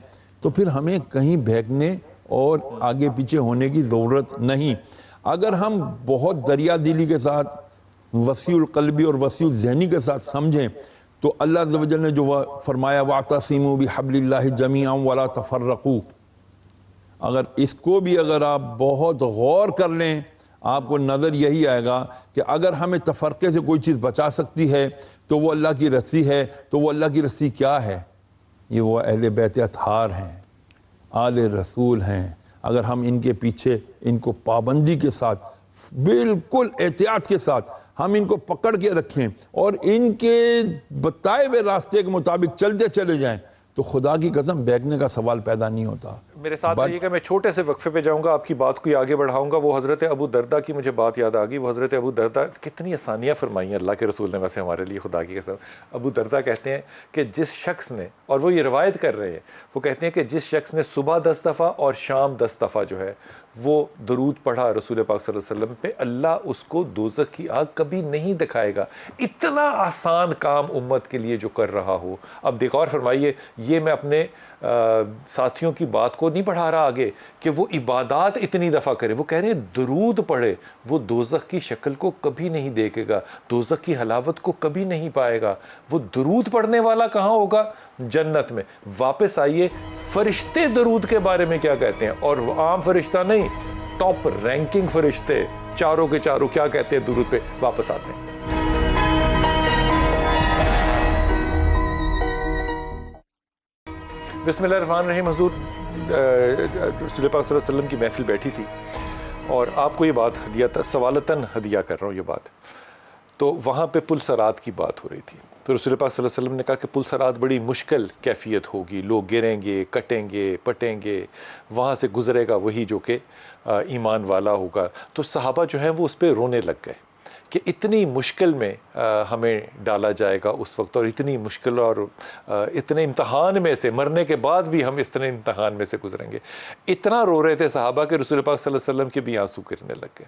تو پھر ہمیں کہیں بھیگنے اور آگے پیچھے ہونے کی ضرورت نہیں۔ اگر ہم بہت دریا دلی کے ساتھ، وسیع القلبی اور وسیع الذہنی کے ساتھ سمجھیں تو اللہ عز و جل نے جو فرمایا وَاعْتَصِمُوا بِحَبْلِ اللَّهِ جَمِيعًا وَلَا تَفَرَّقُوا، اگر اس کو بھی اگر آپ بہت غور کر لیں آپ کو نظر یہی آئے گا کہ اگر ہمیں تفرقے سے کوئی چیز بچا سکتی ہے تو وہ اللہ کی رسی ہے۔ تو وہ اللہ کی رسی کیا ہے؟ یہ وہ اہل بیت اطہار ہیں، آل رسول ہیں۔ اگر ہم ان کے پیچھے ان کو پابندی کے ساتھ، بالکل احتیاط کے ساتھ ہم ان کو پکڑ کے رکھیں اور ان کے بتائے ہوئے راستے کے مطابق چلتے چلے جائیں تو خدا کی قسم بھیگنے کا سوال پیدا نہیں ہوتا۔ میرے ساتھ رہیے گا، میں چھوٹے سے وقفے پہ جاؤں گا، آپ کی بات کو آگے بڑھاؤں گا۔ وہ حضرت ابو دردہ کی مجھے بات یاد آ گئی۔ وہ حضرت ابو دردہ، کتنی آسانیاں فرمائی ہیں اللہ کے رسول نے ویسے ہمارے لیے، خدا کی قسم۔ ابو دردہ کہتے ہیں کہ جس شخص نے، اور وہ یہ روایت کر رہے ہیں، وہ کہتے ہیں کہ جس شخص نے صبح 10 دفعہ اور شام 10 دفعہ جو ہے وہ درود پڑھا رسول پاک صلی اللہ علیہ وسلم پہ، اللہ اس کو دوزخ کی آگ کبھی نہیں دکھائے گا۔ اتنا آسان کام امت کے لیے جو کر رہا ہو۔ اب دیکھ اور فرمائیے، یہ میں اپنے ساتھیوں کی بات کو نہیں بڑھا رہا آگے کہ وہ عبادات اتنی دفعہ کرے، وہ کہہ رہے ہیں درود پڑھے، وہ دوزخ کی شکل کو کبھی نہیں دیکھے گا، دوزخ کی حلاوت کو کبھی نہیں پائے گا۔ وہ درود پڑھنے والا کہاں ہوگا؟ جنت میں۔ واپس آئیے، فرشتے درود کے بارے میں کیا کہتے ہیں، اور عام فرشتہ نہیں، ٹاپ رینکنگ فرشتے چاروں کے چاروں کیا کہتے ہیں درود پہ، واپس آتے ہیں۔ بسم اللہ الرحمن الرحیم. حضور رسول پاک صلی اللہ علیہ وسلم کی محفل بیٹھی تھی اور آپ کو یہ بات ہدیہ سوالتاً ہدیہ کر رہا ہوں یہ بات, تو وہاں پہ پل صراط کی بات ہو رہی تھی. تو رسول پاک صلی اللہ علیہ وسلم نے کہا کہ پل صراط بڑی مشکل کیفیت ہوگی, لوگ گریں گے, کٹیں گے, پٹیں گے, وہاں سے گزرے گا وہی جو کہ ایمان والا ہوگا. تو صحابہ جو ہیں وہ اس پہ رونے لگ گئے کہ اتنی مشکل میں ہمیں ڈالا جائے گا اس وقت, اور اتنی مشکل اور اتنے امتحان میں سے, مرنے کے بعد بھی ہم اتنے امتحان میں سے گزریں گے. اتنا رو رہے تھے صحابہ کہ رسول پاک صلی اللہ علیہ وسلم کے بھی آنسو گرنے لگ گئے.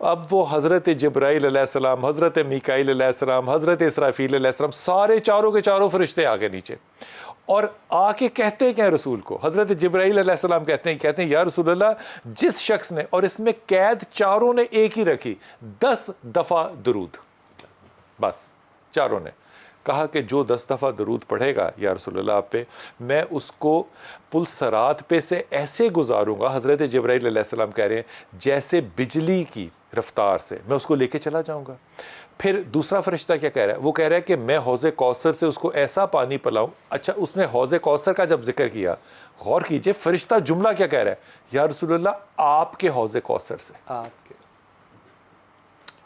اب وہ حضرت جبرائیل علیہ السلام, حضرت میکائیل علیہ السلام, حضرت اسرافیل علیہ السلام, سارے چاروں کے چاروں فرشتے آگے نیچے, اور آ کے کہتے ہیں رسول کو, حضرت جبرائیل علیہ السلام کہتے ہیں یا رسول اللہ, جس شخص نے, اور اس میں قید چاروں نے ایک ہی رکھی, 10 دفعہ درود, بس چاروں نے کہا کہ جو 10 دفعہ درود پڑھے گا یا رسول اللہ آپ پہ, میں اس کو پل صراط پہ سے ایسے گزاروں گا, حضرت جبرائیل علیہ السلام کہہ رہے ہیں جیسے بجلی کی رفتار سے میں اس کو لے کے چلا جاؤں گا. پھر دوسرا فرشتہ کیا کہہ رہا ہے, وہ کہہ رہا ہے کہ میں حوض کوثر سے اس کو ایسا پانی پلاؤں. اچھا, اس نے حوض کوثر کا جب ذکر کیا, غور کیجئے فرشتہ جملہ کیا کہہ رہا ہے, یا رسول اللہ آپ کے حوض کوثر سے. آپ کے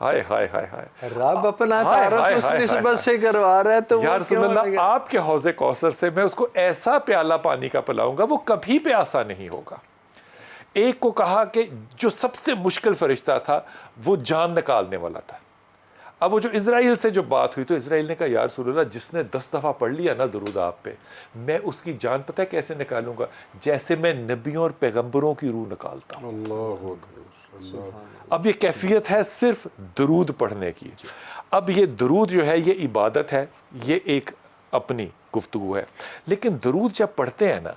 ہائے ہائے ہائے ہائے, رب اپنا تعارف اس نسبت سے کروا رہا ہے, تو یا رسول اللہ آپ کے حوض کوثر سے میں اس کو ایسا پیالہ پانی کا پلاؤں گا وہ کبھی پیاسا نہیں ہوگا. ایک کو کہا کہ جو سب سے مشکل فرشتہ تھا وہ جان نکالنے والا تھا. اب وہ جو اسرائیل سے جو بات ہوئی, تو اسرائیل نے کہا یا رسول اللہ جس نے 10 دفعہ پڑھ لیا نا درود آپ پہ, میں اس کی جان پتہ ہے کیسے نکالوں گا, جیسے میں نبیوں اور پیغمبروں کی روح نکالتا ہوں. اللہ اکبر. اب یہ کیفیت ہے صرف درود پڑھنے کی. اب یہ درود جو ہے یہ عبادت ہے, یہ ایک اپنی گفتگو ہے, لیکن درود جب پڑھتے ہیں نا,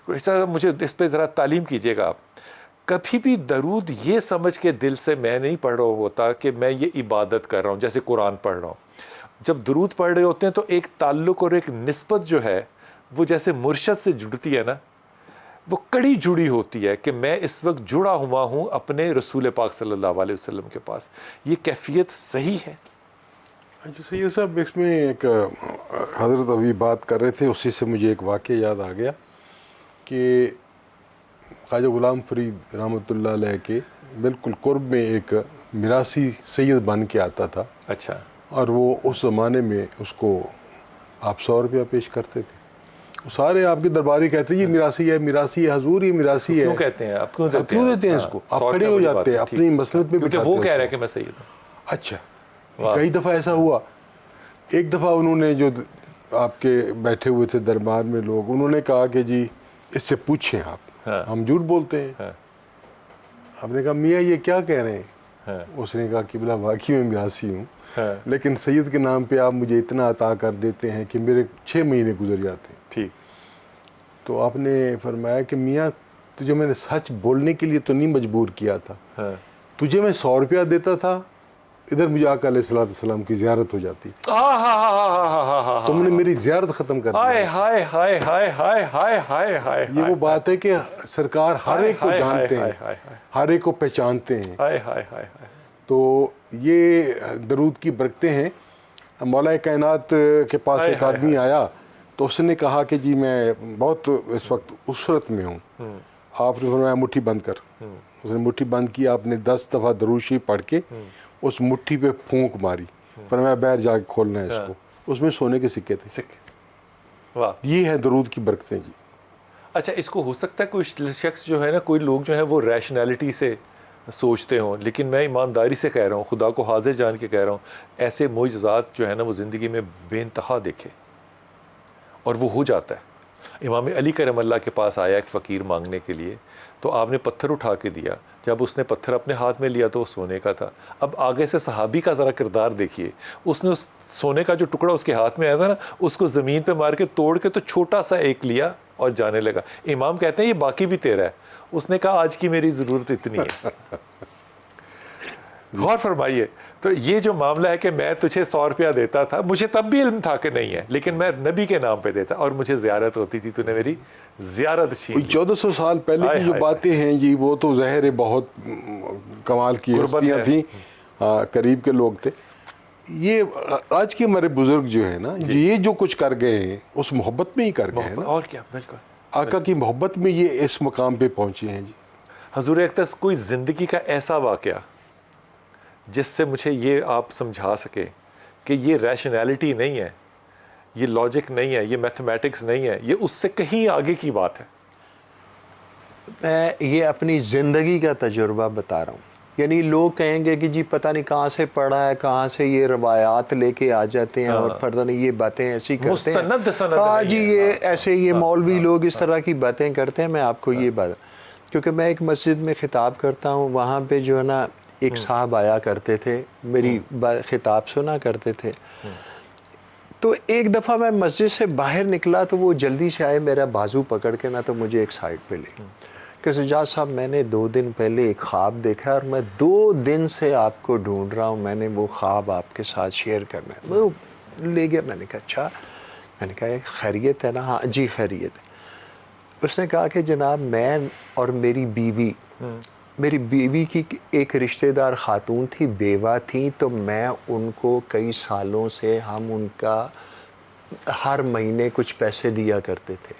مجھے اس پہ ذرا تعلیم کیجیے گا آپ, کبھی بھی درود یہ سمجھ کے دل سے میں نہیں پڑھ رہا ہوتا کہ میں یہ عبادت کر رہا ہوں, جیسے قرآن پڑھ رہا ہوں. جب درود پڑھ رہے ہوتے ہیں تو ایک تعلق اور ایک نسبت جو ہے وہ جیسے مرشد سے جڑتی ہے نا, وہ کڑی جڑی ہوتی ہے کہ میں اس وقت جڑا ہوا ہوں اپنے رسول پاک صلی اللہ علیہ وسلم کے پاس. یہ کیفیت صحیح ہے. اچھا سید صاحب, اس میں ایک حضرت ابھی بات کر رہے تھے, اسی سے مجھے ایک واقعہ یاد آ گیا کہ خواجہ غلام فرید رحمۃ اللہ علیہ کے بالکل قرب میں ایک میراثی سید بن کے آتا تھا. اچھا. اور وہ اس زمانے میں اس کو آپ 100 روپیہ پیش کرتے تھے. سارے آپ کے درباری کہتے ہیں یہ میراثی ہے, میراثی ہے حضور, یہ میراثی ہے. کیوں کہتے ہیں آپ, کیوں دیتے ہیں اس کو؟ آپ کھڑے ہو جاتے ہیں اپنی مسند پہ بٹھاتے ہیں. وہ کہہ رہا ہے کہ میں سید ہوں. اچھا, کئی دفعہ ایسا ہوا. ایک دفعہ انہوں نے جو آپ کے بیٹھے ہوئے تھے دربار میں لوگ, انہوں نے کہا کہ جی اس سے پوچھیں آپ, ہم جھوٹ بولتے ہیں. ہم نے کہا میاں یہ کیا کہہ رہے ہیں؟ اس نے کہا کہ بلا واقعی میں میراثی ہوں, لیکن سید کے نام پہ آپ مجھے اتنا عطا کر دیتے ہیں کہ میرے 6 مہینے گزر جاتے ہیں. ٹھیک. تو آپ نے فرمایا کہ میاں تجھے میں نے سچ بولنے کے لیے تو نہیں مجبور کیا تھا, تجھے میں 100 روپیہ دیتا تھا, ادھر مجھے آقا علیہ الصلوۃ والسلام کی زیارت ہو جاتی, تم نے میری زیارت ختم کر دی. یہ وہ بات ہے کہ سرکار ہر ایک کو جانتے ہیں, ہر ایک کو پہچانتے ہیں. تو یہ درود کی برکتیں ہیں. مولا کائنات کے پاس ایک آدمی آیا تو اس نے کہا کہ جی میں بہت اس وقت اسرت میں ہوں. آپ نے فرمایا مٹھی بند کر. اس نے مٹھی بند کی, آپ نے 10 دفعہ درود شریف پڑھ کے اس مٹھی پہ پھونک ماری. فرمایا باہر جا کے کھولنا ہے اس کو. اس میں سونے کے سکے تھے. یہ ہے درود کی برکتیں جی. اچھا, اس کو ہو سکتا ہے کوئی شخص جو ہے نا, کوئی لوگ جو ہیں وہ ریشنلٹی سے سوچتے ہوں, لیکن میں ایمانداری سے کہہ رہا ہوں, خدا کو حاضر جان کے کہہ رہا ہوں, ایسے معجزات جو ہے نا وہ زندگی میں بے انتہا دیکھے اور وہ ہو جاتا ہے. امام علی کرم اللہ کے پاس آیا ایک فقیر مانگنے کے لیے, تو آپ نے پتھر اٹھا کے دیا. جب اس نے پتھر اپنے ہاتھ میں لیا تو وہ سونے کا تھا. اب آگے سے صحابی کا ذرا کردار دیکھیے, اس نے اس سونے کا جو ٹکڑا اس کے ہاتھ میں آیا تھا نا, اس کو زمین پہ مار کے توڑ کے تو چھوٹا سا ایک لیا اور جانے لگا. امام کہتے ہیں یہ باقی بھی تیرا ہے. اس نے کہا آج کی میری ضرورت اتنی ہے. غور فرمائیے. تو یہ جو معاملہ ہے کہ میں تجھے 100 روپیہ دیتا تھا, مجھے تب بھی علم تھا کہ نہیں ہے, لیکن میں نبی کے نام پہ دیتا, اور مجھے زیارت ہوتی تھی, تو نے میری زیارت چھین لی. 1400 سال پہلے کی جو باتیں ہیں جی, وہ تو ظاہر بہت کمال کی ہستیاں تھیں, قریب کے لوگ تھے. یہ آج کے ہمارے بزرگ جو ہیں نا یہ جو کچھ کر گئے ہیں اس محبت میں ہی کر گئے ہیں نا, اور کیا, بالکل آقا کی محبت میں یہ اس مقام پہ پہنچے ہیں. جی حضور اقدس, کوئی زندگی کا ایسا واقعہ جس سے مجھے یہ آپ سمجھا سکے کہ یہ ریشنالٹی نہیں ہے, یہ لاجک نہیں ہے, یہ میتھمیٹکس نہیں ہے, یہ اس سے کہیں آگے کی بات ہے. میں یہ اپنی زندگی کا تجربہ بتا رہا ہوں. یعنی لوگ کہیں گے کہ جی پتہ نہیں کہاں سے پڑھا ہے, کہاں سے یہ روایات لے کے آ جاتے ہیں اور پتہ نہیں یہ باتیں ایسی کرتے ہیں. ہاں جی, یہ ایسے یہ مولوی لوگ اس طرح کی باتیں کرتے ہیں. میں آپ کو یہ بات, کیونکہ میں ایک مسجد میں خطاب کرتا ہوں, وہاں پہ جو ہے نا ایک صاحب آیا کرتے تھے, میری خطاب سنا کرتے تھے. تو ایک دفعہ میں مسجد سے باہر نکلا تو وہ جلدی سے آئے, میرا بازو پکڑ کے نا تو مجھے ایک سائڈ پہ لے کہ سجاد صاحب میں نے 2 دن پہلے ایک خواب دیکھا اور میں 2 دن سے آپ کو ڈھونڈ رہا ہوں, میں نے وہ خواب آپ کے ساتھ شیئر کرنا ہے. وہ لے گیا. میں نے کہا اچھا, میں نے کہا خیریت ہے نا؟ ہاں جی خیریت ہے. اس نے کہا کہ جناب میں اور میری بیوی کی ایک رشتہ دار خاتون تھی, بیوہ تھی, تو میں ان کو کئی سالوں سے ہم ان کا ہر مہینے کچھ پیسے دیا کرتے تھے.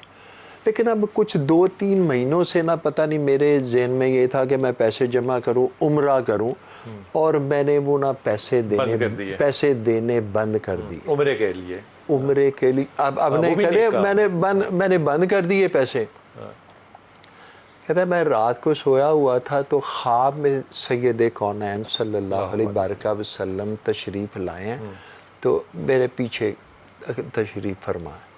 لیکن اب کچھ 2-3 مہینوں سے نا پتہ نہیں میرے ذہن میں یہ تھا کہ میں پیسے جمع کروں, عمرہ کروں, اور میں نے وہ نا پیسے دینے بند کر دیے عمرے کے لیے. اب نہیں کرے, میں نے بند کر دیے پیسے. کہتا ہے میں رات کو سویا ہوا تھا تو خواب میں سید کونین صلی اللہ علیہ وسلم تشریف لائے ہیں, تو میرے پیچھے تشریف فرمائے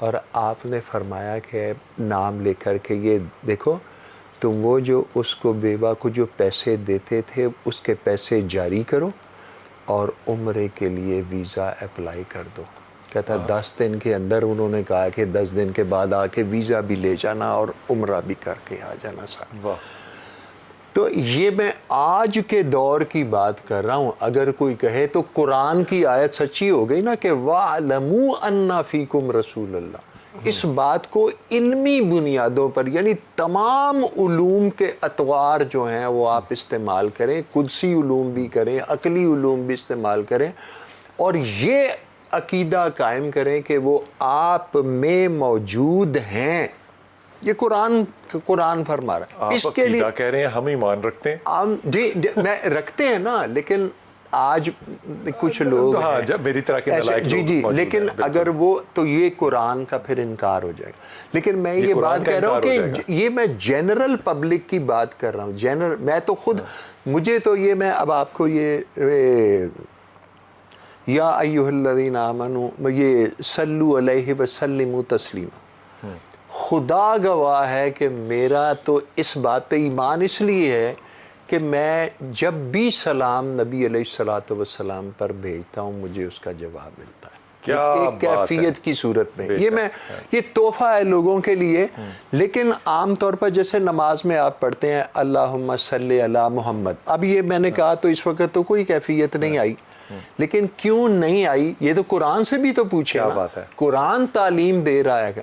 اور آپ نے فرمایا کہ نام لے کر کے یہ دیکھو تم وہ جو اس کو بیوہ کو جو پیسے دیتے تھے اس کے پیسے جاری کرو اور عمرے کے لیے ویزا اپلائی کر دو. کہتا ہے 10 دن کے اندر انہوں نے کہا کہ 10 دن کے بعد آ کے ویزا بھی لے جانا اور عمرہ بھی کر کے آ جانا صاحب. تو یہ میں آج کے دور کی بات کر رہا ہوں. اگر کوئی کہے تو قرآن کی آیت سچی ہو گئی نا کہ وَاعْلَمُوا أَنَّ فِيكُمْ رَسُولَ اللَّهِ. اس بات کو علمی بنیادوں پر, یعنی تمام علوم کے اطوار جو ہیں وہ آپ استعمال کریں, قدسی علوم بھی کریں, عقلی علوم بھی استعمال کریں, اور یہ عقیدہ قائم کریں کہ وہ آپ میں موجود ہیں. یہ قرآن فرما رہا ہے. اس کے لیے کہہ رہے ہیں ہم ایمان رکھتے ہیں. جی میں رکھتے ہیں نا, لیکن آج کچھ لوگ میری طرح کے جی لیکن اگر وہ تو یہ قرآن کا پھر انکار ہو جائے گا. لیکن میں یہ بات کہہ رہا ہوں کہ یہ میں جنرل پبلک کی بات کر رہا ہوں. جنرل میں تو خود مجھے تو یہ میں اب آپ کو یہ یا ایھا الذین آمنوا یہ صلوا علیہ وسلموا تسلیما, خدا گواہ ہے کہ میرا تو اس بات پہ ایمان اس لیے ہے کہ میں جب بھی سلام نبی علیہ الصلوۃ والسلام پر بھیجتا ہوں مجھے اس کا جواب ملتا ہے ایک کیفیت کی صورت میں. یہ تحفہ ہے لوگوں کے لیے. لیکن عام طور پر جیسے نماز میں آپ پڑھتے ہیں اللہم صلی علی محمد, اب یہ میں نے کہا تو اس وقت تو کوئی کیفیت نہیں آئی, لیکن کیوں نہیں آئی یہ تو قرآن سے بھی تو پوچھے نا. قرآن تعلیم دے رہا ہے,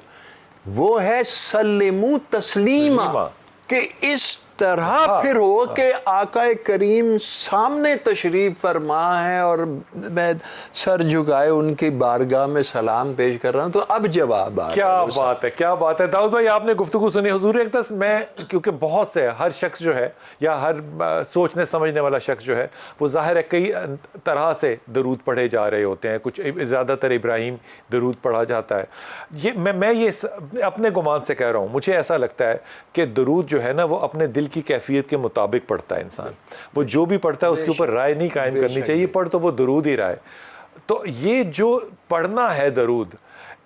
وہ ہے سلموا تسلیما, کہ اس طرح پھر ہو کہ آقا کریم سامنے تشریف فرما ہے اور میں سر جھکائے ان کی بارگاہ میں سلام پیش کر رہا ہوں. تو اب جواب آ کیا بات ہے, کیا بات ہے. داؤد بھائی آپ نے گفتگو سنی. حضور اقدس میں کیونکہ بہت سے ہر شخص جو ہے یا ہر سوچنے سمجھنے والا شخص جو ہے وہ ظاہر ہے کئی طرح سے درود پڑھے جا رہے ہوتے ہیں. کچھ زیادہ تر ابراہیم درود پڑھا جاتا ہے. یہ میں یہ اپنے گمان سے کہہ رہا ہوں, مجھے ایسا لگتا ہے کہ درود جو ہے نا وہ اپنے دل کی کیفیت کے مطابق پڑھتا ہے انسان. وہ جو بھی پڑھتا ہے اس کے اوپر رائے نہیں قائم کرنی چاہیے, پڑھ تو وہ درود ہی رائے. تو یہ جو پڑھنا ہے درود,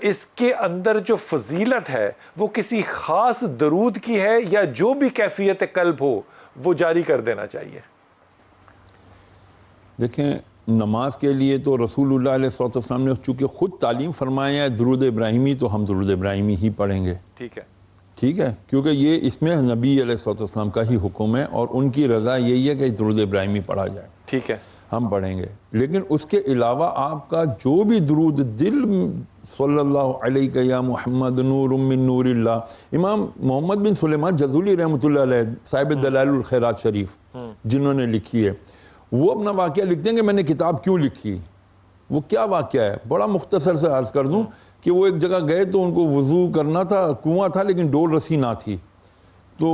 اس کے اندر جو فضیلت ہے وہ کسی خاص درود کی ہے یا جو بھی کیفیت قلب ہو وہ جاری کر دینا چاہیے؟ دیکھیں نماز کے لیے تو رسول اللہ علیہ السلام نے چونکہ خود تعلیم فرمایا ہے درود ابراہیمی, تو ہم درود ابراہیمی ہی پڑھیں گے. ٹھیک ہے, کیونکہ یہ اس میں نبی علیہ السلام کا ہی حکم ہے اور ان کی رضا یہی ہے کہ درود ابراہیمی پڑھا جائے. ٹھیک ہے, ہم پڑھیں گے. لیکن اس کے علاوہ آپ کا جو بھی درود دل صلی اللہ علیہ یا محمد نور من نور اللہ, امام محمد بن سلیمان جزولی رحمۃ اللہ علیہ صاحب دلائل الخیرات شریف جنہوں نے لکھی ہے, وہ اپنا واقعہ لکھتے ہیں کہ میں نے کتاب کیوں لکھی. وہ کیا واقعہ ہے؟ بڑا مختصر سے عرض کر دوں کہ وہ ایک جگہ گئے تو ان کو وضو کرنا تھا، کنواں تھا لیکن ڈول رسی نہ تھی، تو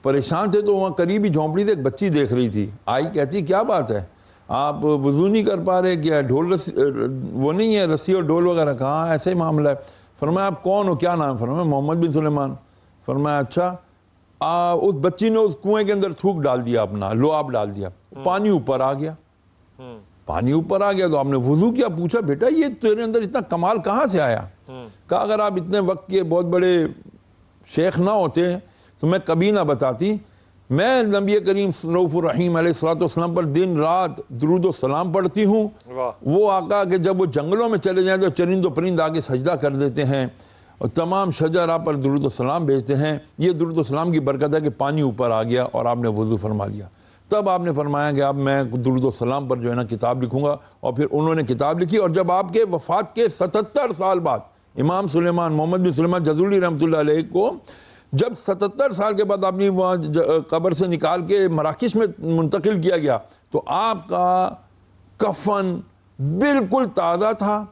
پریشان تھے، تو وہاں قریبی جھونپڑی سے ایک بچی دیکھ رہی تھی، آئی کہتی کیا بات ہے آپ وضو نہیں کر پا رہے، کیا ڈھول رسی وہ نہیں ہے رسی اور ڈول وغیرہ؟ کہاں ایسا ہی معاملہ ہے۔ فرمایا آپ کون ہو، کیا نام؟ فرمایا محمد بن سلیمان۔ فرمایا اچھا، اس بچی نے اس کنویں کے اندر تھوک ڈال دیا، اپنا لعاب ڈال دیا، پانی اوپر آ گیا، پانی اوپر آ گیا تو آپ نے وضو کیا؟ پوچھا بیٹا یہ تیرے اندر اتنا کمال کہاں سے آیا؟ کہا اگر آپ اتنے وقت کے بہت بڑے شیخ نہ ہوتے تو میں کبھی نہ بتاتی، میں نبی کریم رؤوف الرحیم علیہ الصلوۃ والسلام پر دن رات درود و سلام پڑھتی ہوں۔ وہ آقا کہ جب وہ جنگلوں میں چلے جائیں تو چرند و پرند آگے سجدہ کر دیتے ہیں اور تمام شجر آپ پر درود و سلام بھیجتے ہیں، یہ درود و سلام کی برکت ہے کہ پانی اوپر آ گیا اور آپ نے وضو فرما لیا۔ تب آپ نے فرمایا کہ اب میں درود و سلام پر جو ہے نا کتاب لکھوں گا، اور پھر انہوں نے کتاب لکھی، اور جب آپ کے وفات کے 77 سال بعد امام سلیمان محمد بن سلیمان جزولی رحمۃ اللہ علیہ کو جب 77 سال کے بعد اپنی وہاں قبر سے نکال کے مراکش میں منتقل کیا گیا تو آپ کا کفن بالکل تازہ تھا،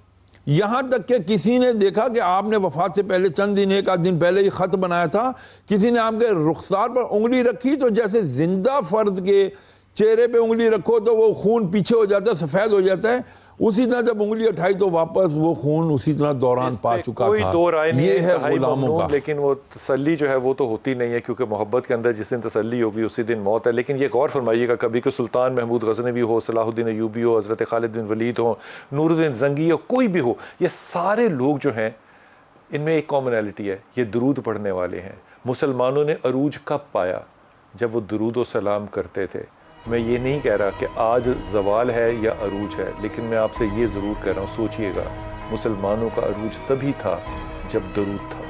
یہاں تک کہ کسی نے دیکھا کہ آپ نے وفات سے پہلے چند دن ایک آدھ دن پہلے ہی خط بنایا تھا، کسی نے آپ کے رخسار پر انگلی رکھی تو جیسے زندہ فرد کے چہرے پہ انگلی رکھو تو وہ خون پیچھے ہو جاتا ہے، سفید ہو جاتا ہے، اسی طرح جب انگلی اٹھائی تو واپس وہ خون اسی طرح دوران پا چکا کوئی تھا۔ دو رائے نہیں یہ ہے انتہائی غلاموں ممنون، کا۔ لیکن وہ تسلی جو ہے وہ تو ہوتی نہیں ہے، کیونکہ محبت کے اندر جس دن تسلی ہوگی اسی دن موت ہے۔ لیکن یہ غور فرمائیے گا کبھی کہ سلطان محمود غزنوی ہو، صلاح الدین ایوبی ہو، حضرت خالد بن ولید ہو، نور الدین زنگی ہو، کوئی بھی ہو، یہ سارے لوگ جو ہیں ان میں ایک کامنالٹی ہے، یہ درود پڑھنے والے ہیں۔ مسلمانوں نے عروج کب پایا؟ جب وہ درود و سلام کرتے تھے۔ میں یہ نہیں کہہ رہا کہ آج زوال ہے یا عروج ہے، لیکن میں آپ سے یہ ضرور کہہ رہا ہوں، سوچئے گا مسلمانوں کا عروج تبھی تھا جب درود تھا۔